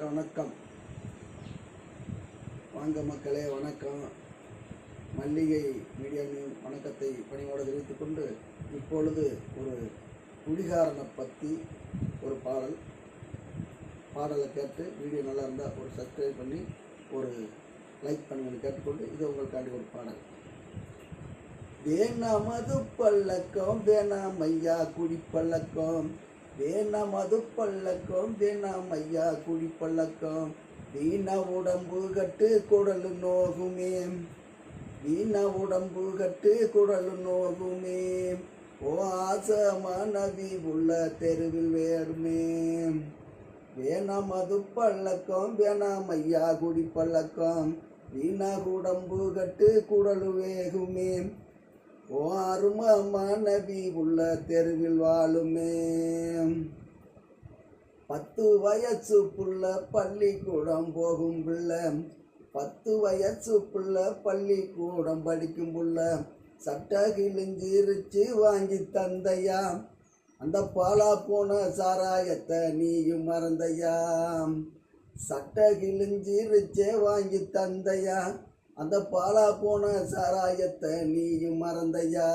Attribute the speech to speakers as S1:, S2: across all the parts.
S1: வணக்கம். வாங்க மக்களே, வணக்கம். மல்லிகை மீடியாவின் வணக்கத்தை பணிவோடு தெரிவித்துக் கொண்டு, இப்பொழுது ஒரு குடிகாரனை பற்றி ஒரு பாடலை கேட்டு, வீடியோ நல்லா இருந்தால் ஒரு சப்ஸ்கிரைப் பண்ணி ஒரு லைக் பண்ணுங்கன்னு கேட்டுக்கொண்டு, இது உங்களுக்காண்டி ஒரு பாடல். வேணா மது பழக்கம், வேணாம் ஐயா குடிப்பழக்கம், வேணா மது பழக்கம், வேணாம் ஐயா குடிப்பழக்கம், வீணா உடம்பு கட்டு குடலு நோகுமே, வீணா உடம்பு கட்டு குடலு நோகுமே, ஓ ஆசை மனைவி உள்ள தெருவில் வேறுமே. வேணா மது பழக்கம், வேணாம் ஐயா குடிப்பழக்கம், வீணா உடம்பு கட்டு குடலு வேகுமே, ஓ அரும மனைவி உள்ள தெருவில் வாழுமே. 10 வயசு புள்ள பள்ளிக்கூடம் போகும் பிள்ளை, 10 வயசு புள்ள பள்ளிக்கூடம் படிக்கும் புள்ள, சட்டை கிழிஞ்சிருச்சு வாங்கி தந்தையா, அந்த பாலா போன சாராயத்தை நீயும் மறந்தையா, சட்டை கிழிஞ்சிருச்சே வாங்கி தந்தையா, அந்த பாலா போன சாராயத்தை நீயும் மறந்தையா.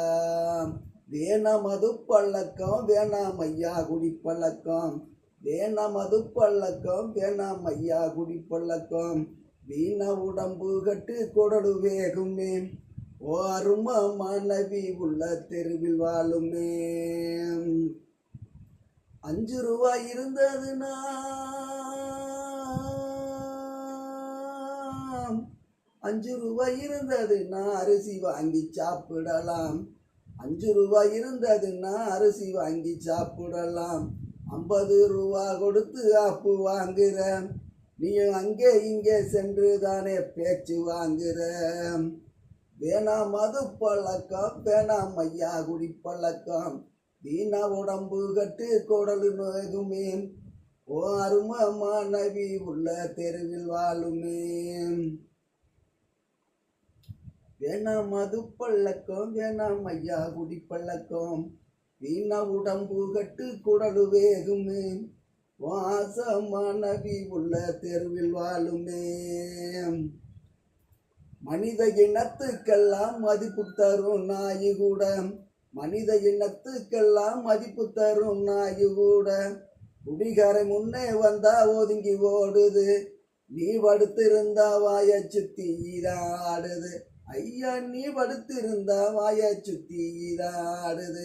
S1: வேணா மது பழக்கம், வேணாம் ஐயா குடிப்பழக்கம், வேணா மது பழக்கம், வேணாம் ஐயா குடிப்பழக்கம், வீணா உடம்பு கட்டு குடலு வேகுமே, ஓ அரும மனைவி உள்ள தெருவில் வாழுமே. 5 ரூபாய் இருந்ததுன்னா 5 ரூபாய் இருந்ததுன்னா அரிசி வாங்கி சாப்பிடலாம், 5 ரூபாய் இருந்ததுன்னா அரிசி வாங்கி சாப்பிடலாம், 50 ரூபா கொடுத்து ஆப்பு வாங்குற, நீ அங்கே இங்கே சென்று தானே பேச்சு வாங்குற. வேணாம் மது பழக்கம், வேணாம் ஐயா குடிப்பழக்கம், வீணா உடம்பு கட்டு குடலு நோகுமே, ஓ அரும மனைவி உள்ள தெருவில் வாழுமே. வேணாம் மது பழக்கம், வேணாம் ஐயா குடிப்பழக்கம், வீணா உடம்பு கட்டு குடலு வேகுமே, வாச மனைவி உள்ள தெருவில் வாழுமே. மனித இனத்துக்கெல்லாம் மதிப்பு தரும் நாயு கூட, மனித இனத்துக்கெல்லாம் மதிப்பு தரும் நாயு கூட, குடிகாரை முன்னே வந்தா ஒதுங்கி ஓடுது, நீ படுத்திருந்தா வாய சுத்தி ஆடுது, ஐயா நீ படுத்திருந்தா வாய சுத்தி ஆடுது.